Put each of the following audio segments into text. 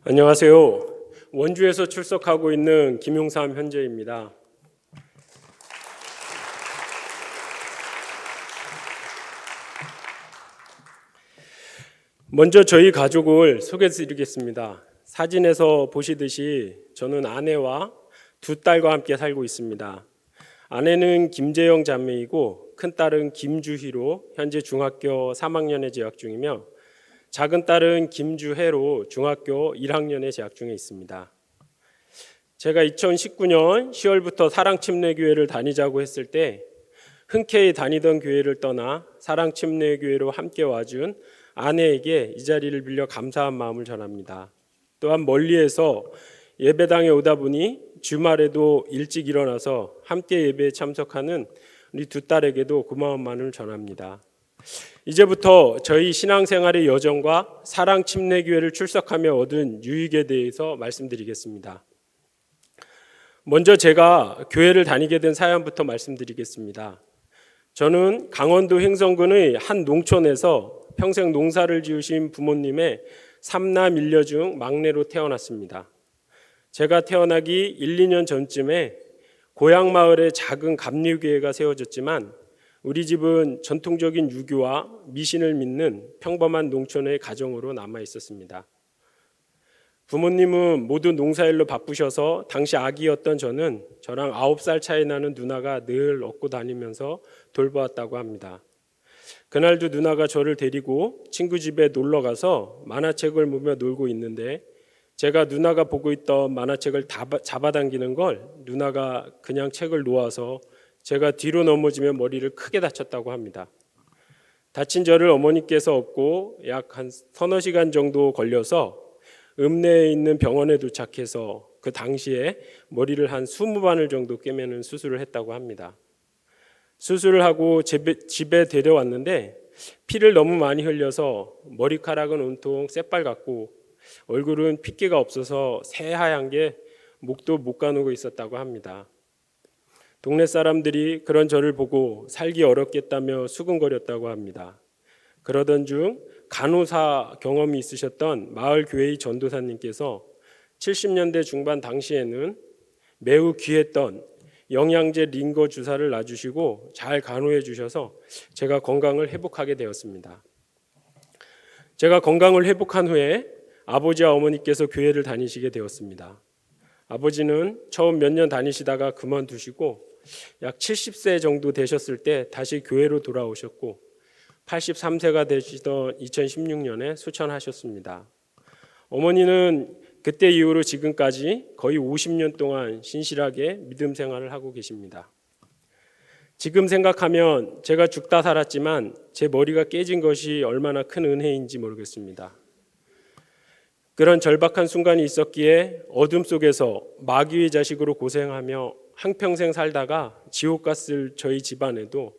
안녕하세요. 원주에서 출석하고 있는 김용삼 현재입니다. 먼저 저희 가족을 소개해드리겠습니다. 사진에서 보시듯이 저는 아내와 두 딸과 함께 살고 있습니다. 아내는 김재영 자매이고 큰딸은 김주희로 현재 중학교 3학년에 재학 중이며 작은 딸은 김주혜로 중학교 1학년에 재학 중에 있습니다. 제가 2019년 10월부터 사랑침례교회를 다니자고 했을 때 흔쾌히 다니던 교회를 떠나 사랑침례교회로 함께 와준 아내에게 이 자리를 빌려 감사한 마음을 전합니다. 또한 멀리에서 예배당에 오다 보니 주말에도 일찍 일어나서 함께 예배에 참석하는 우리 두 딸에게도 고마운 마음을 전합니다. 이제부터 저희 신앙생활의 여정과 사랑침례교회를 출석하며 얻은 유익에 대해서 말씀드리겠습니다. 먼저 제가 교회를 다니게 된 사연부터 말씀드리겠습니다. 저는 강원도 횡성군의 한 농촌에서 평생 농사를 지으신 부모님의 3남 1녀 중 막내로 태어났습니다. 제가 태어나기 1, 2년 전쯤에 고향 마을에 작은 감리교회가 세워졌지만 우리 집은 전통적인 유교와 미신을 믿는 평범한 농촌의 가정으로 남아 있었습니다. 부모님은 모두 농사일로 바쁘셔서 당시 아기였던 저는 저랑 9살 차이 나는 누나가 늘 업고 다니면서 돌보았다고 합니다. 그날도 누나가 저를 데리고 친구 집에 놀러 가서 만화책을 보며 놀고 있는데 제가 누나가 보고 있던 만화책을 잡아당기는 걸 누나가 그냥 책을 놓아서 제가 뒤로 넘어지며 머리를 크게 다쳤다고 합니다. 다친 저를 어머니께서 업고 약 한 서너 시간 정도 걸려서 읍내에 있는 병원에 도착해서 그 당시에 머리를 한 20바늘 정도 꿰매는 수술을 했다고 합니다. 수술을 하고 집에 데려왔는데 피를 너무 많이 흘려서 머리카락은 온통 새빨갛고 얼굴은 핏기가 없어서 새하얀 게 목도 못 가누고 있었다고 합니다. 동네 사람들이 그런 저를 보고 살기 어렵겠다며 수근거렸다고 합니다. 그러던 중 간호사 경험이 있으셨던 마을 교회의 전도사님께서 70년대 중반 당시에는 매우 귀했던 영양제 링거 주사를 놔주시고 잘 간호해 주셔서 제가 건강을 회복하게 되었습니다. 제가 건강을 회복한 후에 아버지와 어머니께서 교회를 다니시게 되었습니다. 아버지는 처음 몇 년 다니시다가 그만두시고 약 70세 정도 되셨을 때 다시 교회로 돌아오셨고 83세가 되시던 2016년에 수천하셨습니다. 어머니는 그때 이후로 지금까지 거의 50년 동안 신실하게 믿음 생활을 하고 계십니다. 지금 생각하면 제가 죽다 살았지만 제 머리가 깨진 것이 얼마나 큰 은혜인지 모르겠습니다. 그런 절박한 순간이 있었기에 어둠 속에서 마귀의 자식으로 고생하며 한평생 살다가 지옥 갔을 저희 집안에도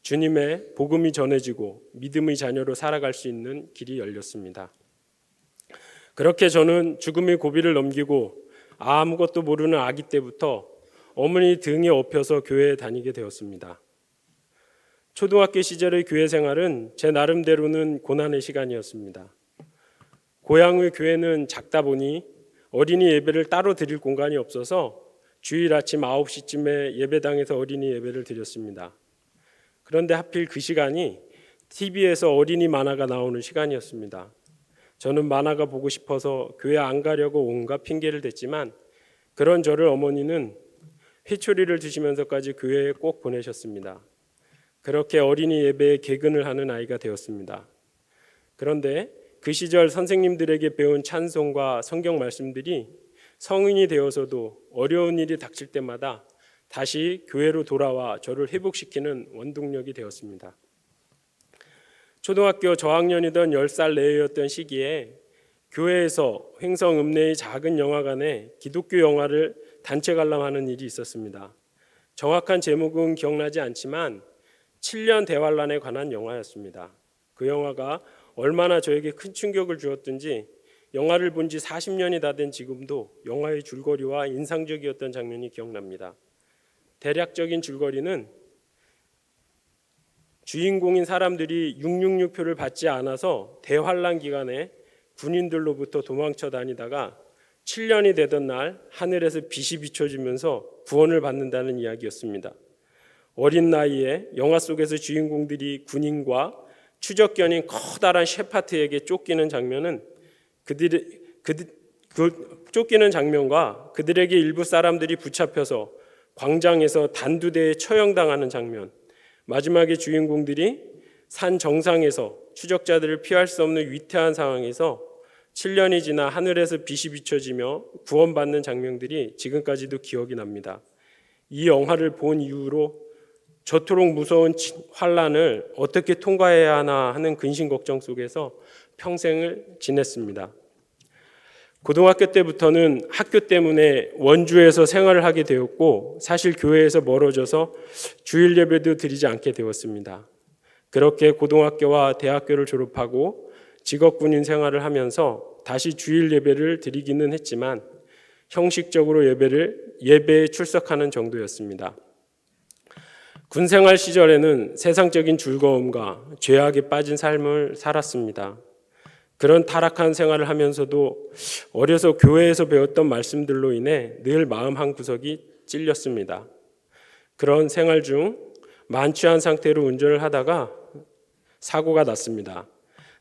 주님의 복음이 전해지고 믿음의 자녀로 살아갈 수 있는 길이 열렸습니다. 그렇게 저는 죽음의 고비를 넘기고 아무것도 모르는 아기 때부터 어머니 등에 업혀서 교회에 다니게 되었습니다. 초등학교 시절의 교회 생활은 제 나름대로는 고난의 시간이었습니다. 고향의 교회는 작다 보니 어린이 예배를 따로 드릴 공간이 없어서 주일 아침 9시쯤에 예배당에서 어린이 예배를 드렸습니다. 그런데 하필 그 시간이 TV에서 어린이 만화가 나오는 시간이었습니다. 저는 만화가 보고 싶어서 교회 안 가려고 온갖 핑계를 댔지만 그런 저를 어머니는 회초리를 드시면서까지 교회에 꼭 보내셨습니다. 그렇게 어린이 예배에 개근을 하는 아이가 되었습니다. 그런데 그 시절 선생님들에게 배운 찬송과 성경 말씀들이 성인이 되어서도 어려운 일이 닥칠 때마다 다시 교회로 돌아와 저를 회복시키는 원동력이 되었습니다. 초등학교 저학년이던 10살 내외였던 시기에 교회에서 횡성 읍내의 작은 영화관에 기독교 영화를 단체 관람하는 일이 있었습니다. 정확한 제목은 기억나지 않지만 7년 대환란에 관한 영화였습니다. 그 영화가 얼마나 저에게 큰 충격을 주었든지 영화를 본 지 40년이 다 된 지금도 영화의 줄거리와 인상적이었던 장면이 기억납니다. 대략적인 줄거리는 주인공인 사람들이 666표를 받지 않아서 대환란 기간에 군인들로부터 도망쳐 다니다가 7년이 되던 날 하늘에서 빛이 비춰지면서 구원을 받는다는 이야기였습니다. 어린 나이에 영화 속에서 주인공들이 군인과 추적견인 커다란 셰파트에게 쫓기는 장면은 쫓기는 장면과 그들에게 일부 사람들이 붙잡혀서 광장에서 단두대에 처형당하는 장면, 마지막에 주인공들이 산 정상에서 추적자들을 피할 수 없는 위태한 상황에서 7년이 지나 하늘에서 빛이 비춰지며 구원받는 장면들이 지금까지도 기억이 납니다. 이 영화를 본 이후로 저토록 무서운 환란을 어떻게 통과해야 하나 하는 근심 걱정 속에서 평생을 지냈습니다. 고등학교 때부터는 학교 때문에 원주에서 생활을 하게 되었고 사실 교회에서 멀어져서 주일 예배도 드리지 않게 되었습니다. 그렇게 고등학교와 대학교를 졸업하고 직업군인 생활을 하면서 다시 주일 예배를 드리기는 했지만 형식적으로 예배에 출석하는 정도였습니다. 군생활 시절에는 세상적인 즐거움과 죄악에 빠진 삶을 살았습니다. 그런 타락한 생활을 하면서도 어려서 교회에서 배웠던 말씀들로 인해 늘 마음 한구석이 찔렸습니다. 그런 생활 중 만취한 상태로 운전을 하다가 사고가 났습니다.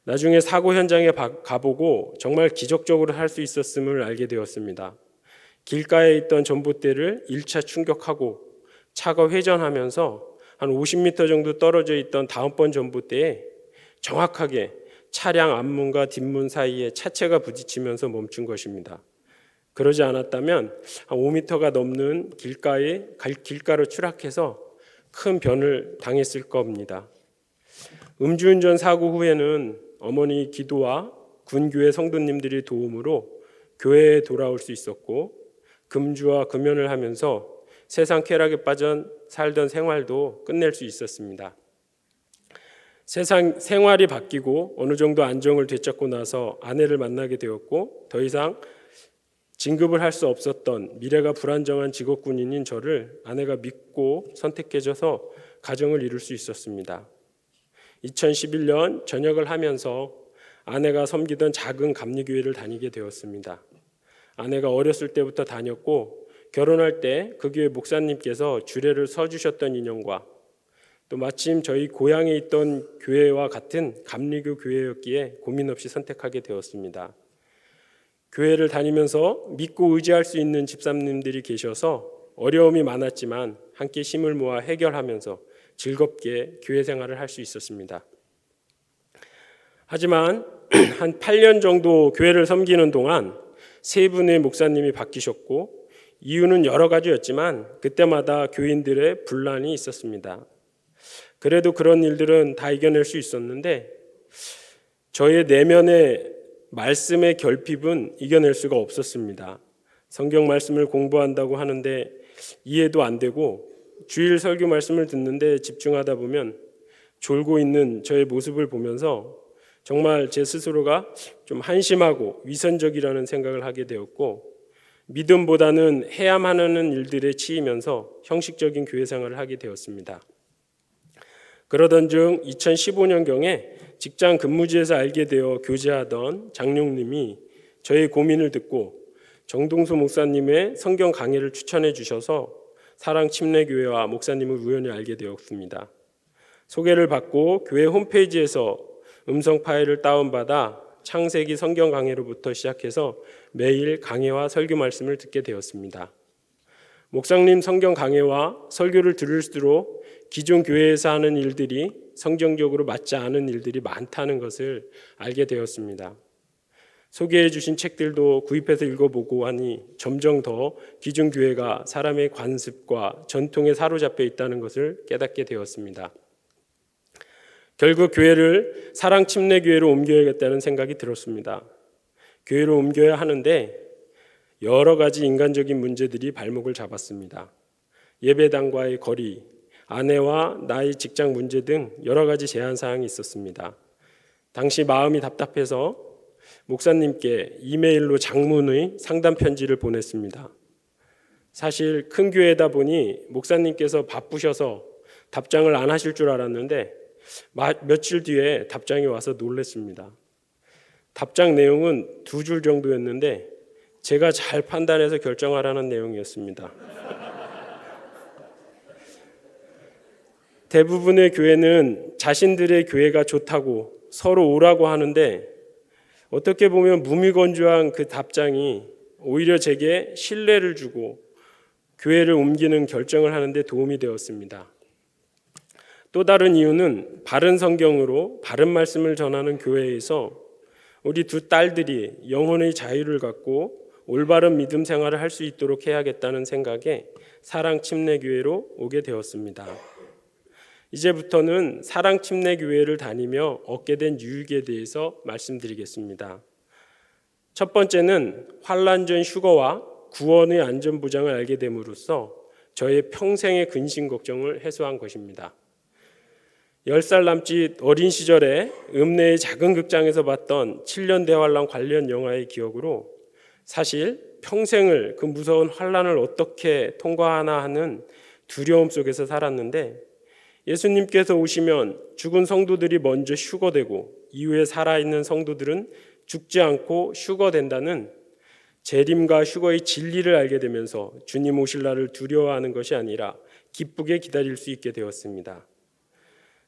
나중에 사고 현장에 가보고 정말 기적적으로 할 수 있었음을 알게 되었습니다. 길가에 있던 전봇대를 1차 충격하고 차가 회전하면서 한 50m 정도 떨어져 있던 다음번 전봇대에 정확하게 차량 앞문과 뒷문 사이에 차체가 부딪히면서 멈춘 것입니다. 그러지 않았다면 한 5m가 넘는 길가로 추락해서 큰 변을 당했을 겁니다. 음주운전 사고 후에는 어머니 기도와 군교회 성도님들의 도움으로 교회에 돌아올 수 있었고 금주와 금연을 하면서 세상 쾌락에 빠져 살던 생활도 끝낼 수 있었습니다. 세상 생활이 바뀌고 어느 정도 안정을 되찾고 나서 아내를 만나게 되었고 더 이상 진급을 할 수 없었던 미래가 불안정한 직업군인인 저를 아내가 믿고 선택해줘서 가정을 이룰 수 있었습니다. 2011년 전역을 하면서 아내가 섬기던 작은 감리교회를 다니게 되었습니다. 아내가 어렸을 때부터 다녔고 결혼할 때 그 교회 목사님께서 주례를 서주셨던 인연과 또 마침 저희 고향에 있던 교회와 같은 감리교 교회였기에 고민 없이 선택하게 되었습니다. 교회를 다니면서 믿고 의지할 수 있는 집사님들이 계셔서 어려움이 많았지만 함께 힘을 모아 해결하면서 즐겁게 교회 생활을 할 수 있었습니다. 하지만 한 8년 정도 교회를 섬기는 동안 세 분의 목사님이 바뀌셨고 이유는 여러 가지였지만 그때마다 교인들의 분란이 있었습니다. 그래도 그런 일들은 다 이겨낼 수 있었는데 저의 내면의 말씀의 결핍은 이겨낼 수가 없었습니다. 성경 말씀을 공부한다고 하는데 이해도 안 되고 주일 설교 말씀을 듣는데 집중하다 보면 졸고 있는 저의 모습을 보면서 정말 제 스스로가 좀 한심하고 위선적이라는 생각을 하게 되었고 믿음보다는 해야만 하는 일들에 치이면서 형식적인 교회 생활을 하게 되었습니다. 그러던 중 2015년경에 직장 근무지에서 알게 되어 교제하던 장룡님이 저의 고민을 듣고 정동수 목사님의 성경 강의를 추천해 주셔서 사랑침례교회와 목사님을 우연히 알게 되었습니다. 소개를 받고 교회 홈페이지에서 음성 파일을 다운받아 창세기 성경 강의로부터 시작해서 매일 강해와 설교 말씀을 듣게 되었습니다. 목사님 성경 강해와 설교를 들을수록 기존 교회에서 하는 일들이 성경적으로 맞지 않은 일들이 많다는 것을 알게 되었습니다. 소개해 주신 책들도 구입해서 읽어보고 하니 점점 더 기존 교회가 사람의 관습과 전통에 사로잡혀 있다는 것을 깨닫게 되었습니다. 결국 교회를 사랑침례교회로 옮겨야겠다는 생각이 들었습니다. 교회로 옮겨야 하는데 여러 가지 인간적인 문제들이 발목을 잡았습니다. 예배당과의 거리, 아내와 나의 직장 문제 등 여러 가지 제한 사항이 있었습니다. 당시 마음이 답답해서 목사님께 이메일로 장문의 상담 편지를 보냈습니다. 사실 큰 교회다 보니 목사님께서 바쁘셔서 답장을 안 하실 줄 알았는데 며칠 뒤에 답장이 와서 놀랐습니다. 답장 내용은 2줄 정도였는데 제가 잘 판단해서 결정하라는 내용이었습니다. 대부분의 교회는 자신들의 교회가 좋다고 서로 오라고 하는데 어떻게 보면 무미건조한 그 답장이 오히려 제게 신뢰를 주고 교회를 옮기는 결정을 하는데 도움이 되었습니다. 또 다른 이유는 바른 성경으로 바른 말씀을 전하는 교회에서 우리 2 딸들이 영혼의 자유를 갖고 올바른 믿음 생활을 할 수 있도록 해야겠다는 생각에 사랑침례교회로 오게 되었습니다. 이제부터는 사랑침례교회를 다니며 얻게 된 유익에 대해서 말씀드리겠습니다. 첫 번째는 환난 전 휴거와 구원의 안전보장을 알게 됨으로써 저의 평생의 근심 걱정을 해소한 것입니다. 10살 남짓 어린 시절에 읍내의 작은 극장에서 봤던 7년 대환란 관련 영화의 기억으로 사실 평생을 그 무서운 환란을 어떻게 통과하나 하는 두려움 속에서 살았는데 예수님께서 오시면 죽은 성도들이 먼저 휴거되고 이후에 살아있는 성도들은 죽지 않고 휴거된다는 재림과 휴거의 진리를 알게 되면서 주님 오실 날을 두려워하는 것이 아니라 기쁘게 기다릴 수 있게 되었습니다.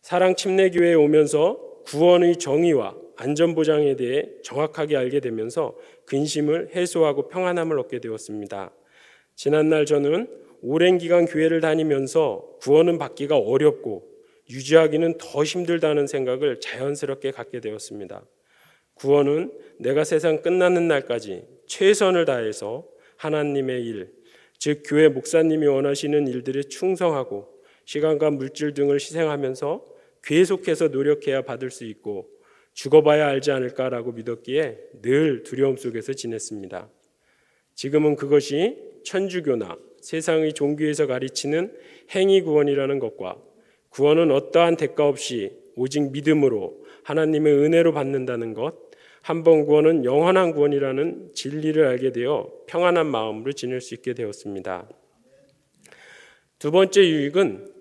사랑침례교회에 오면서 구원의 정의와 안전보장에 대해 정확하게 알게 되면서 근심을 해소하고 평안함을 얻게 되었습니다. 지난날 저는 오랜 기간 교회를 다니면서 구원은 받기가 어렵고 유지하기는 더 힘들다는 생각을 자연스럽게 갖게 되었습니다. 구원은 내가 세상 끝나는 날까지 최선을 다해서 하나님의 일, 즉 교회 목사님이 원하시는 일들에 충성하고 시간과 물질 등을 희생하면서 계속해서 노력해야 받을 수 있고 죽어봐야 알지 않을까라고 믿었기에 늘 두려움 속에서 지냈습니다. 지금은 그것이 천주교나 세상의 종교에서 가르치는 행위 구원이라는 것과 구원은 어떠한 대가 없이 오직 믿음으로 하나님의 은혜로 받는다는 것, 한 번 구원은 영원한 구원이라는 진리를 알게 되어 평안한 마음으로 지낼 수 있게 되었습니다. 2번째 유익은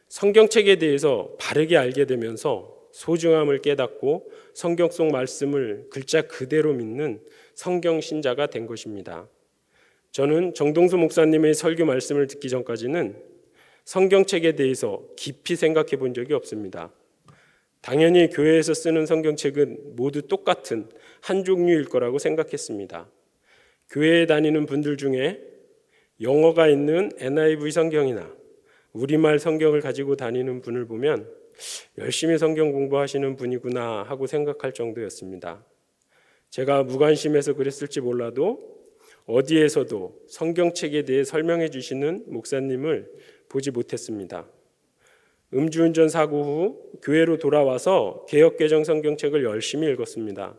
성경책에 대해서 바르게 알게 되면서 소중함을 깨닫고 성경 속 말씀을 글자 그대로 믿는 성경 신자가 된 것입니다. 저는 정동수 목사님의 설교 말씀을 듣기 전까지는 성경책에 대해서 깊이 생각해 본 적이 없습니다. 당연히 교회에서 쓰는 성경책은 모두 똑같은 한 종류일 거라고 생각했습니다. 교회에 다니는 분들 중에 영어가 있는 NIV 성경이나 우리말 성경을 가지고 다니는 분을 보면 열심히 성경 공부하시는 분이구나 하고 생각할 정도였습니다. 제가 무관심해서 그랬을지 몰라도 어디에서도 성경책에 대해 설명해 주시는 목사님을 보지 못했습니다. 음주운전 사고 후 교회로 돌아와서 개역개정 성경책을 열심히 읽었습니다.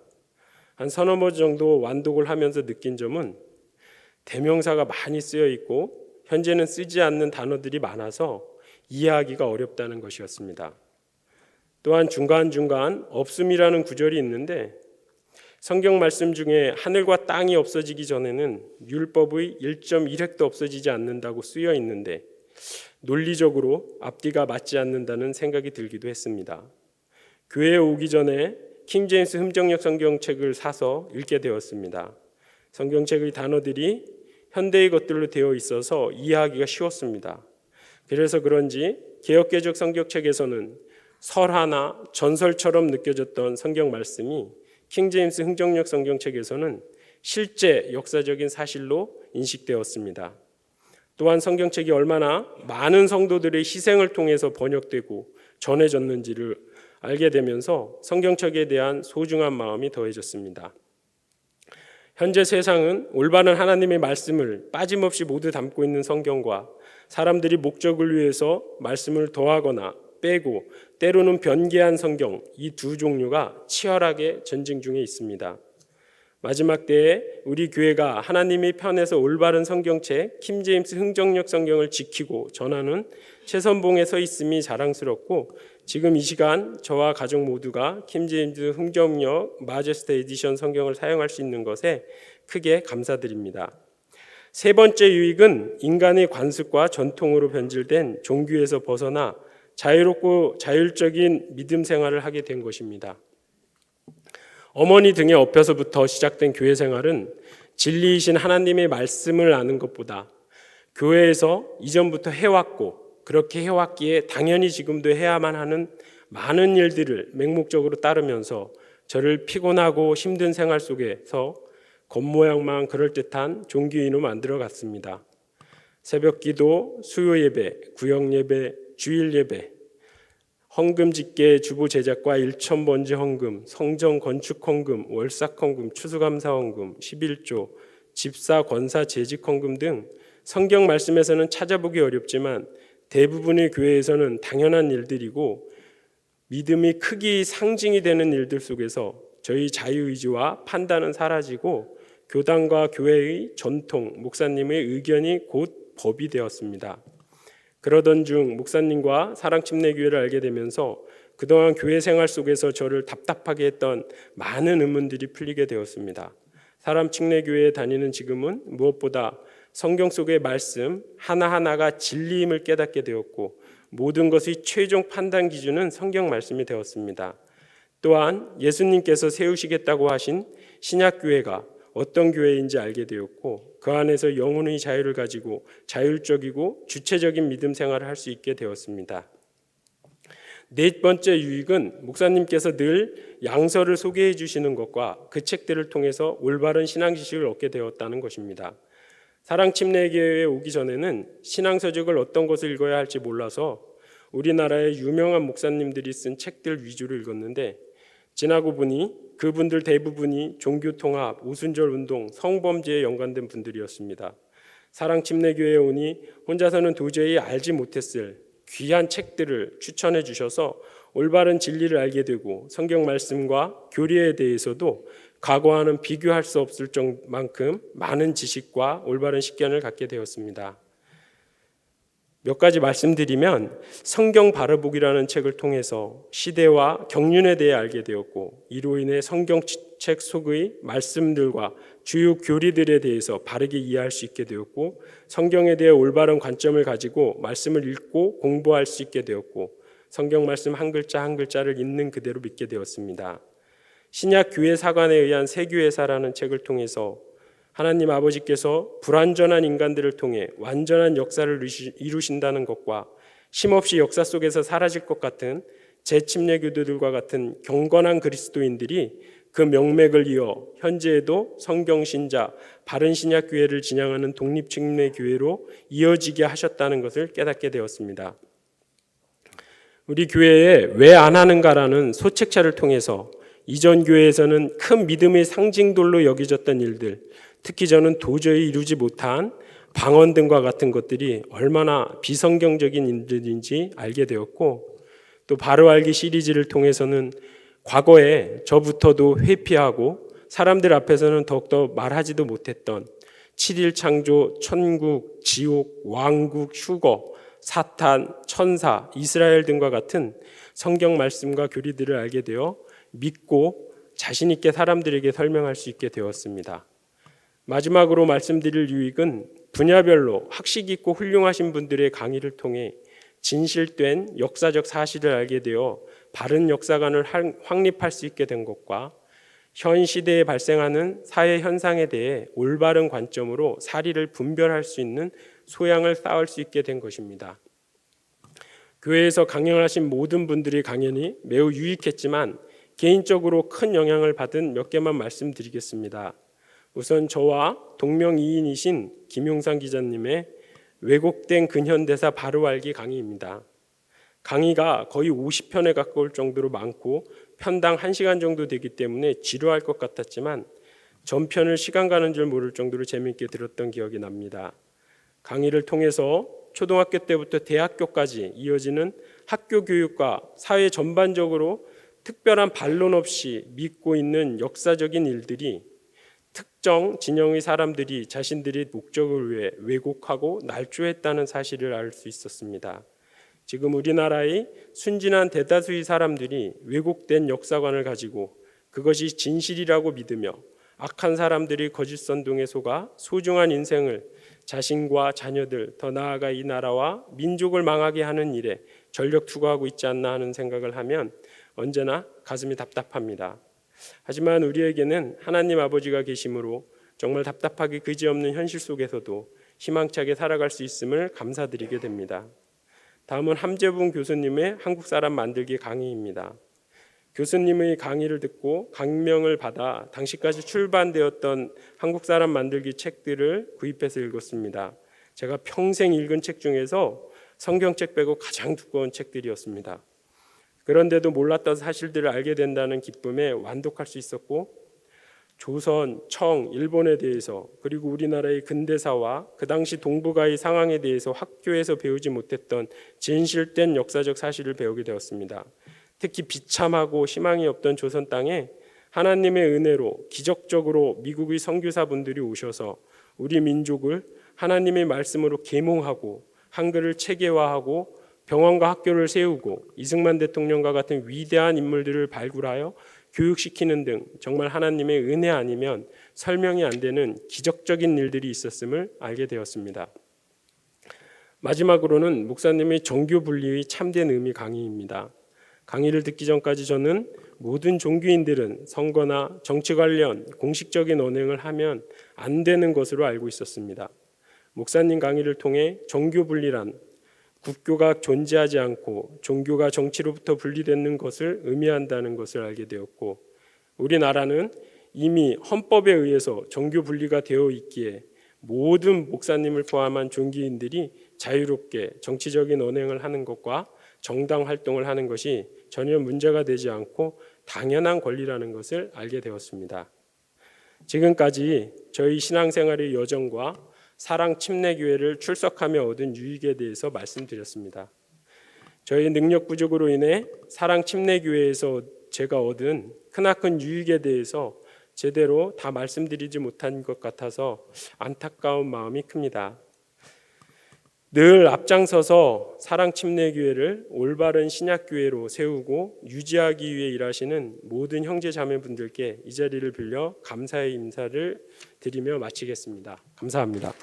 한 서너 번 정도 완독을 하면서 느낀 점은 대명사가 많이 쓰여 있고 현재는 쓰지 않는 단어들이 많아서 이해하기가 어렵다는 것이었습니다. 또한 중간중간 없음이라는 구절이 있는데 성경 말씀 중에 하늘과 땅이 없어지기 전에는 율법의 1.1획도 없어지지 않는다고 쓰여 있는데 논리적으로 앞뒤가 맞지 않는다는 생각이 들기도 했습니다. 교회에 오기 전에 킹제임스 흠정역 성경책을 사서 읽게 되었습니다. 성경책의 단어들이 현대의 것들로 되어 있어서 이해하기가 쉬웠습니다. 그래서 그런지 개역개정 성경책에서는 설화나 전설처럼 느껴졌던 성경 말씀이 킹제임스 흥정역 성경책에서는 실제 역사적인 사실로 인식되었습니다. 또한 성경책이 얼마나 많은 성도들의 희생을 통해서 번역되고 전해졌는지를 알게 되면서 성경책에 대한 소중한 마음이 더해졌습니다. 현재 세상은 올바른 하나님의 말씀을 빠짐없이 모두 담고 있는 성경과 사람들이 목적을 위해서 말씀을 더하거나 빼고 때로는 변개한 성경, 이 2 종류가 치열하게 전쟁 중에 있습니다. 마지막 때에 우리 교회가 하나님의 편에서 올바른 성경책 킹제임스 흥정역 성경을 지키고 전하는 최선봉에 서 있음이 자랑스럽고 지금 이 시간 저와 가족 모두가 킹제임스 흥정역 마제스터 에디션 성경을 사용할 수 있는 것에 크게 감사드립니다. 3번째 유익은 인간의 관습과 전통으로 변질된 종교에서 벗어나 자유롭고 자율적인 믿음 생활을 하게 된 것입니다. 어머니 등에 업혀서부터 시작된 교회 생활은 진리이신 하나님의 말씀을 아는 것보다 교회에서 이전부터 해왔고 그렇게 해왔기에 당연히 지금도 해야만 하는 많은 일들을 맹목적으로 따르면서 저를 피곤하고 힘든 생활 속에서 겉모양만 그럴듯한 종교인으로 만들어갔습니다. 새벽기도, 수요예배, 구역예배, 주일예배, 헌금 집계, 주보 제작과 일천번제 헌금, 성전 건축 헌금, 월삭 헌금, 추수감사 헌금, 11조, 집사 권사 재직 헌금 등 성경 말씀에서는 찾아보기 어렵지만 대부분의 교회에서는 당연한 일들이고 믿음이 크기 상징이 되는 일들 속에서 저희 자유의지와 판단은 사라지고 교단과 교회의 전통, 목사님의 의견이 곧 법이 되었습니다. 그러던 중 목사님과 사랑침례교회를 알게 되면서 그동안 교회 생활 속에서 저를 답답하게 했던 많은 의문들이 풀리게 되었습니다. 사랑침례교회에 다니는 지금은 무엇보다 성경 속의 말씀 하나하나가 진리임을 깨닫게 되었고 모든 것의 최종 판단 기준은 성경 말씀이 되었습니다. 또한 예수님께서 세우시겠다고 하신 신약교회가 어떤 교회인지 알게 되었고 그 안에서 영혼의 자유를 가지고 자율적이고 주체적인 믿음 생활을 할 수 있게 되었습니다. 네 번째 유익은 목사님께서 늘 양서를 소개해 주시는 것과 그 책들을 통해서 올바른 신앙 지식을 얻게 되었다는 것입니다. 사랑침례교회에 오기 전에는 신앙서적을 어떤 것을 읽어야 할지 몰라서 우리나라의 유명한 목사님들이 쓴 책들 위주로 읽었는데 지나고 보니 그분들 대부분이 종교통합, 오순절운동, 성범죄에 연관된 분들이었습니다. 사랑침례교회에 오니 혼자서는 도저히 알지 못했을 귀한 책들을 추천해 주셔서 올바른 진리를 알게 되고 성경 말씀과 교리에 대해서도 과거와는 비교할 수 없을 만큼 많은 지식과 올바른 식견을 갖게 되었습니다. 몇 가지 말씀드리면 성경 바라보기라는 책을 통해서 시대와 경륜에 대해 알게 되었고 이로 인해 성경책 속의 말씀들과 주요 교리들에 대해서 바르게 이해할 수 있게 되었고 성경에 대해 올바른 관점을 가지고 말씀을 읽고 공부할 수 있게 되었고 성경 말씀 한 글자 한 글자를 있는 그대로 믿게 되었습니다. 신약 교회 사관에 의한 세교회사라는 책을 통해서 하나님 아버지께서 불완전한 인간들을 통해 완전한 역사를 이루신다는 것과 쉼없이 역사 속에서 사라질 것 같은 재침례교도들과 같은 경건한 그리스도인들이 그 명맥을 이어 현재에도 성경신자 바른 신약교회를 진양하는 독립침례교회로 이어지게 하셨다는 것을 깨닫게 되었습니다. 우리 교회에 왜 안 하는가라는 소책차를 통해서 이전 교회에서는 큰 믿음의 상징돌로 여겨졌던 일들, 특히 저는 도저히 이루지 못한 방언 등과 같은 것들이 얼마나 비성경적인 일들인지 알게 되었고 또 바로 알기 시리즈를 통해서는 과거에 저부터도 회피하고 사람들 앞에서는 더욱더 말하지도 못했던 7일 창조, 천국, 지옥, 왕국, 휴거, 사탄, 천사, 이스라엘 등과 같은 성경 말씀과 교리들을 알게 되어 믿고 자신 있게 사람들에게 설명할 수 있게 되었습니다. 마지막으로 말씀드릴 유익은 분야별로 학식 있고 훌륭하신 분들의 강의를 통해 진실된 역사적 사실을 알게 되어 바른 역사관을 확립할 수 있게 된 것과 현 시대에 발생하는 사회 현상에 대해 올바른 관점으로 사리를 분별할 수 있는 소양을 쌓을 수 있게 된 것입니다. 교회에서 강연하신 모든 분들의 강연이 매우 유익했지만 개인적으로 큰 영향을 받은 몇 개만 말씀드리겠습니다. 우선 저와 동명이인이신 김용상 기자님의 왜곡된 근현대사 바로 알기 강의입니다. 강의가 거의 50편에 가까울 정도로 많고 편당 1시간 정도 되기 때문에 지루할 것 같았지만 전편을 시간 가는 줄 모를 정도로 재미있게 들었던 기억이 납니다. 강의를 통해서 초등학교 때부터 대학교까지 이어지는 학교 교육과 사회 전반적으로 특별한 반론 없이 믿고 있는 역사적인 일들이 특정 진영의 사람들이 자신들의 목적을 위해 왜곡하고 날조했다는 사실을 알 수 있었습니다. 지금 우리나라의 순진한 대다수의 사람들이 왜곡된 역사관을 가지고 그것이 진실이라고 믿으며 악한 사람들이 거짓 선동에 속아 소중한 인생을 자신과 자녀들, 더 나아가 이 나라와 민족을 망하게 하는 일에 전력 투구하고 있지 않나 하는 생각을 하면 언제나 가슴이 답답합니다. 하지만 우리에게는 하나님 아버지가 계심으로 정말 답답하게 그지없는 현실 속에서도 희망차게 살아갈 수 있음을 감사드리게 됩니다. 다음은 함재붕 교수님의 한국 사람 만들기 강의입니다. 교수님의 강의를 듣고 감명을 받아 당시까지 출판되었던 한국 사람 만들기 책들을 구입해서 읽었습니다. 제가 평생 읽은 책 중에서 성경책 빼고 가장 두꺼운 책들이었습니다. 그런데도 몰랐던 사실들을 알게 된다는 기쁨에 완독할 수 있었고, 조선, 청, 일본에 대해서 그리고 우리나라의 근대사와 그 당시 동북아의 상황에 대해서 학교에서 배우지 못했던 진실된 역사적 사실을 배우게 되었습니다. 특히 비참하고 희망이 없던 조선 땅에 하나님의 은혜로 기적적으로 미국의 선교사분들이 오셔서 우리 민족을 하나님의 말씀으로 계몽하고 한글을 체계화하고 병원과 학교를 세우고 이승만 대통령과 같은 위대한 인물들을 발굴하여 교육시키는 등 정말 하나님의 은혜 아니면 설명이 안 되는 기적적인 일들이 있었음을 알게 되었습니다. 마지막으로는 목사님의 종교 분리의 참된 의미 강의입니다. 강의를 듣기 전까지 저는 모든 종교인들은 선거나 정치 관련 공식적인 언행을 하면 안 되는 것으로 알고 있었습니다. 목사님 강의를 통해 종교 분리란 국교가 존재하지 않고 종교가 정치로부터 분리되는 것을 의미한다는 것을 알게 되었고, 우리나라는 이미 헌법에 의해서 종교 분리가 되어 있기에 모든 목사님을 포함한 종교인들이 자유롭게 정치적인 언행을 하는 것과 정당 활동을 하는 것이 전혀 문제가 되지 않고 당연한 권리라는 것을 알게 되었습니다. 지금까지 저희 신앙생활의 여정과 사랑 침례교회를 출석하며 얻은 유익에 대해서 말씀드렸습니다. 저희 능력 부족으로 인해 사랑 침례교회에서 제가 얻은 크나큰 유익에 대해서 제대로 다 말씀드리지 못한 것 같아서 안타까운 마음이 큽니다. 늘 앞장서서 사랑 침례교회를 올바른 신약교회로 세우고 유지하기 위해 일하시는 모든 형제 자매분들께 이 자리를 빌려 감사의 인사를 드리며 마치겠습니다. 감사합니다.